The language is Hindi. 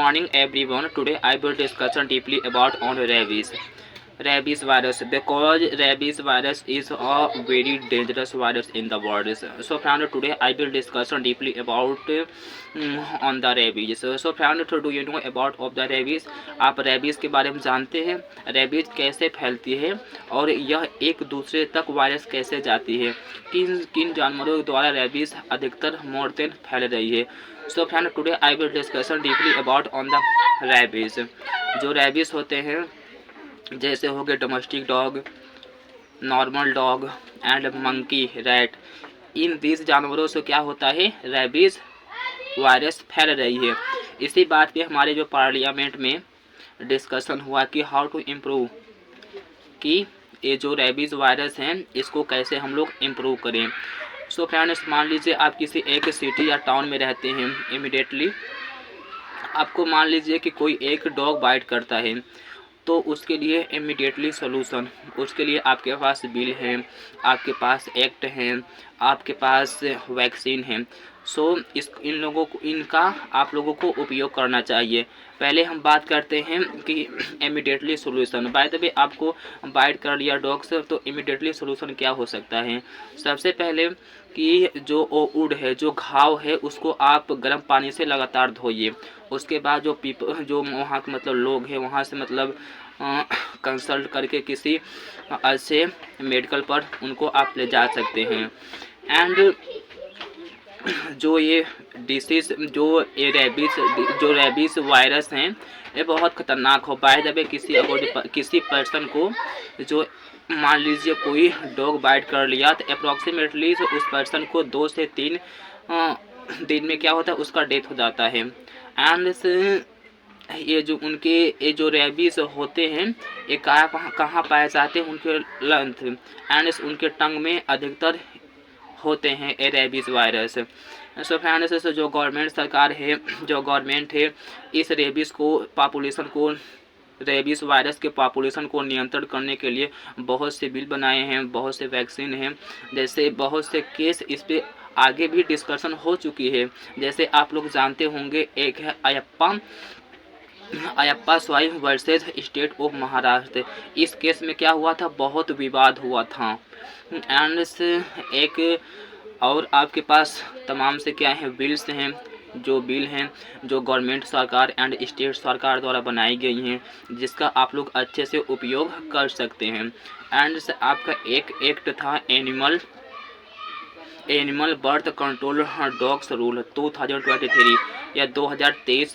Morning everyone. Today I will discuss deeply about on rabies. Rabies virus, because rabies virus is a very dangerous virus in the world. So friend, today I will discuss deeply about on the rabies. So friend, do you know about of the rabies? आप रेबीज़ के बारे में जानते हैं? रेबीज़ कैसे फैलती है और यह एक दूसरे तक वायरस कैसे जाती है? किन किन जानवरों द्वारा रेबीज़ अधिकतर मोर फैल रही है? So friend, today I will discussion deeply about on the rabies. जो रैबीज़ होते हैं जैसे हो गए domestic dog, normal dog and monkey, rat, इन 20 जानवरों से क्या होता है, रैबीज़ वायरस फैल रही है। इसी बात पे हमारे जो पार्लियामेंट में डिस्कशन हुआ कि हाउ टू इम्प्रूव, कि ये जो रैबीज़ वायरस हैं इसको कैसे हम लोग इम्प्रूव करें। सो फ्रेंड्स, मान लीजिए आप किसी एक सिटी या टाउन में रहते हैं, इमिडिएटली आपको मान लीजिए कि कोई एक डॉग बाइट करता है, तो उसके लिए इमिडिएटली सोल्यूशन, उसके लिए आपके पास बिल है, आपके पास एक्ट हैं, आपके पास वैक्सीन है। सो इन लोगों को, इनका आप लोगों को उपयोग करना चाहिए। पहले हम बात करते हैं कि immediately solution. By the way, आपको बाइट कर लिया डॉग से, तो इमिडिएटली सोल्यूशन क्या हो सकता है? सबसे पहले कि जो वुंड है, जो घाव है, उसको आप गर्म पानी से लगातार धोइए। उसके बाद जो वहाँ के मतलब लोग हैं, वहाँ से मतलब कंसल्ट करके किसी अच्छे मेडिकल पर उनको आप ले जा सकते हैं। एंड जो ये डिसीज़, जो रैबीज़ वायरस हैं, ये बहुत ख़तरनाक हो। बाय द वे, किसी पर्सन को जो मान लीजिए कोई डॉग बाइट कर लिया, तो अप्रॉक्सीमेटली उस पर्सन को 2 से 3 दिन में क्या होता है, उसका डेथ हो जाता है। एंड ये जो रैबीज़ होते हैं, ये कहाँ पाए जाते हैं? उनके लंथ एंड उनके टंग में अधिकतर होते हैं ये रैबीज़ वायरस। सो फ्रेंड्स, जो गवर्नमेंट है, इस रैबीज़ वायरस के पॉपुलेशन को नियंत्रण करने के लिए बहुत से बिल बनाए हैं, बहुत से वैक्सीन हैं, जैसे बहुत से केस इस पे आगे भी डिस्कशन हो चुकी है। जैसे आप लोग जानते होंगे, एक है Ayyappa swine versus state of Maharashtra. इस केस में क्या हुआ था, बहुत विवाद हुआ था। एंड एक और आपके पास तमाम से क्या है, बिल्स हैं, जो बिल हैं जो गवर्नमेंट सरकार एंड स्टेट सरकार द्वारा बनाई गई हैं, जिसका आप लोग अच्छे से उपयोग कर सकते हैं। एंड आपका एक एक्ट था animal birth control dogs rule 2023 या 2023